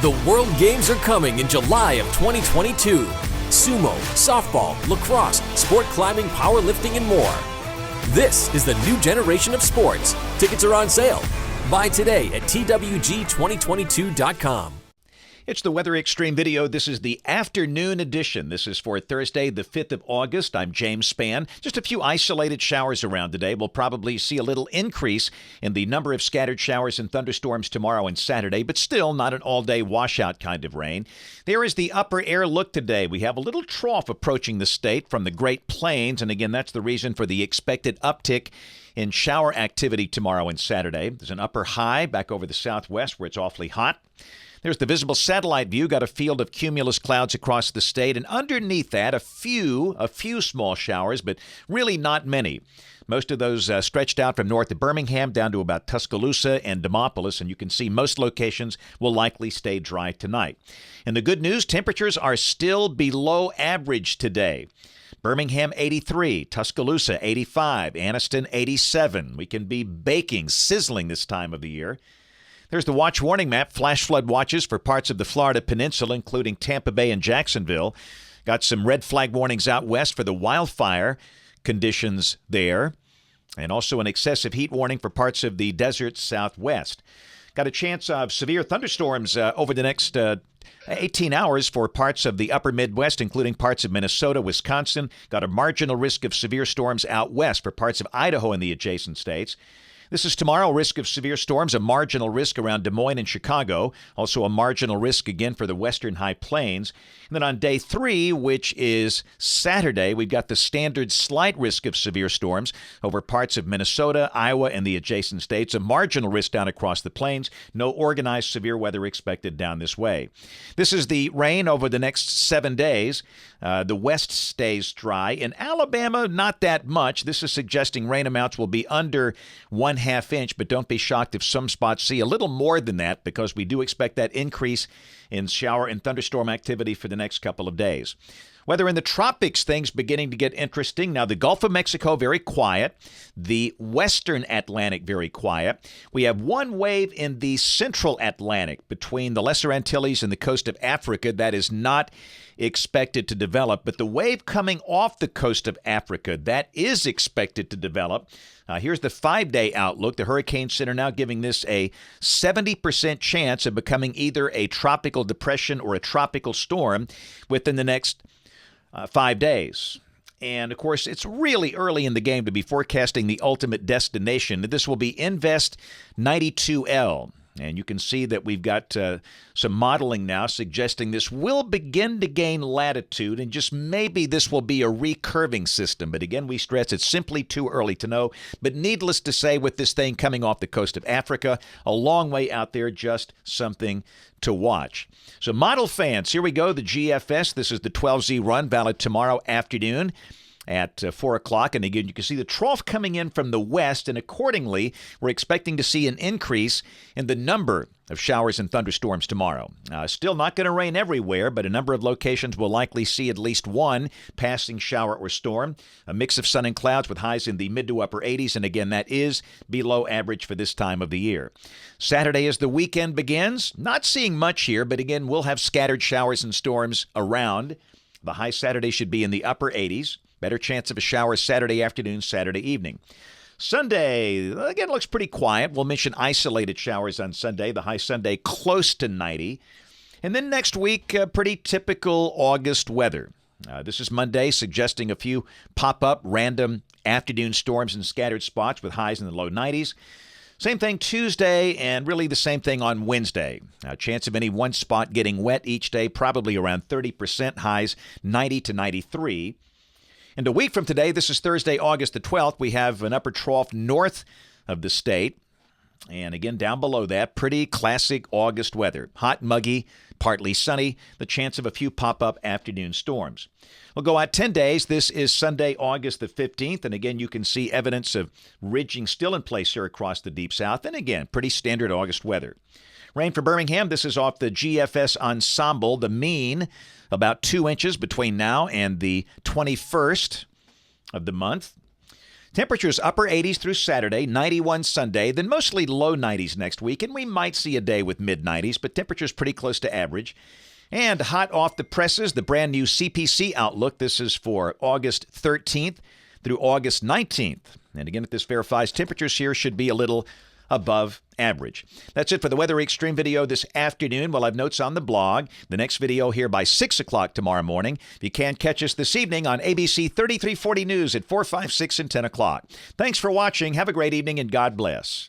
The World Games are coming in July of 2022. Sumo, softball, lacrosse, sport climbing, powerlifting, and more. This is the new generation of sports. Tickets are on sale. Buy today at twg2022.com. It's the Weather Xtreme video. This is the afternoon edition. This is for Thursday, the 5th of August. I'm James Spann. Just a few isolated showers around today. We'll probably see a little increase in the number of scattered showers and thunderstorms tomorrow and Saturday, but still not an all-day washout kind of rain. There is the upper air look today. We have a little trough approaching the state from the Great Plains, and again, that's the reason for the expected uptick in shower activity tomorrow and Saturday. There's an upper high back over the southwest where it's awfully hot. There's the visible satellite view, got a field of cumulus clouds across the state, and underneath that, a few small showers, but really not many. Most of those stretched out from north of Birmingham down to about Tuscaloosa and Demopolis, and you can see most locations will likely stay dry tonight. And the good news, temperatures are still below average today. Birmingham 83, Tuscaloosa 85, Anniston 87. We can be baking, sizzling this time of the year. There's the watch warning map, flash flood watches for parts of the Florida Peninsula, including Tampa Bay and Jacksonville. Got some red flag warnings out west for the wildfire conditions there, and also an excessive heat warning for parts of the desert southwest. Got a chance of severe thunderstorms over the next 18 hours for parts of the upper Midwest, including parts of Minnesota, Wisconsin. Got a marginal risk of severe storms out west for parts of Idaho and the adjacent states. This is tomorrow, risk of severe storms, a marginal risk around Des Moines and Chicago. Also a marginal risk again for the western high plains. And then on day 3, which is Saturday, we've got the standard slight risk of severe storms over parts of Minnesota, Iowa, and the adjacent states. A marginal risk down across the plains. No organized severe weather expected down this way. This is the rain over the next 7 days. The west stays dry. In Alabama, not that much. This is suggesting rain amounts will be under 1/2 inch, but don't be shocked if some spots see a little more than that, because we do expect that increase in shower and thunderstorm activity for the next couple of days. Weather in the tropics, things beginning to get interesting. Now, the Gulf of Mexico, very quiet. The western Atlantic, very quiet. We have one wave in the central Atlantic between the Lesser Antilles and the coast of Africa that is not expected to develop. But the wave coming off the coast of Africa, that is expected to develop. Here's the 5-day outlook. The Hurricane Center now giving this a 70% chance of becoming either a tropical depression or a tropical storm within the next 5 days. And, of course, it's really early in the game to be forecasting the ultimate destination. This will be Invest 92L. And you can see that we've got some modeling now suggesting this will begin to gain latitude, and just maybe this will be a recurving system. But again, we stress it's simply too early to know. But needless to say, with this thing coming off the coast of Africa, a long way out there, just something to watch. So model fans, here we go, the GFS. This is the 12Z run, valid tomorrow afternoon at 4 o'clock. And again, you can see the trough coming in from the west, and accordingly, we're expecting to see an increase in the number of showers and thunderstorms tomorrow. Still not going to rain everywhere, but a number of locations will likely see at least one passing shower or storm. A mix of sun and clouds with highs in the mid to upper 80s, and again, that is below average for this time of the year. Saturday as the weekend begins, not seeing much here, but again, we'll have scattered showers and storms around. The high Saturday should be in the upper 80s. Better chance of a shower Saturday afternoon, Saturday evening. Sunday, again, looks pretty quiet. We'll mention isolated showers on Sunday. The high Sunday close to 90. And then next week, pretty typical August weather. This is Monday, suggesting a few pop-up random afternoon storms in scattered spots with highs in the low 90s. Same thing Tuesday, and really the same thing on Wednesday. Chance of any one spot getting wet each day, probably around 30%, highs 90 to 93. And a week from today, this is Thursday, August the 12th, we have an upper trough north of the state. And again, down below that, pretty classic August weather. Hot, muggy, partly sunny, the chance of a few pop-up afternoon storms. We'll go out 10 days. This is Sunday, August the 15th. And again, you can see evidence of ridging still in place here across the deep south. And again, pretty standard August weather. Rain for Birmingham. This is off the GFS ensemble. The mean, about 2 inches between now and the 21st of the month. Temperatures upper 80s through Saturday, 91 Sunday, then mostly low 90s next week, and we might see a day with mid-90s, but temperatures pretty close to average. And hot off the presses, the brand new CPC outlook. This is for August 13th through August 19th. And again, if this verifies, temperatures here should be a little above average. That's it for the Weather Xtreme video this afternoon. We'll have notes on the blog. The next video here by 6 o'clock tomorrow morning. If you can't catch us this evening on ABC 3340 News at 4, 5, 6, and 10 o'clock. Thanks for watching. Have a great evening, and God bless.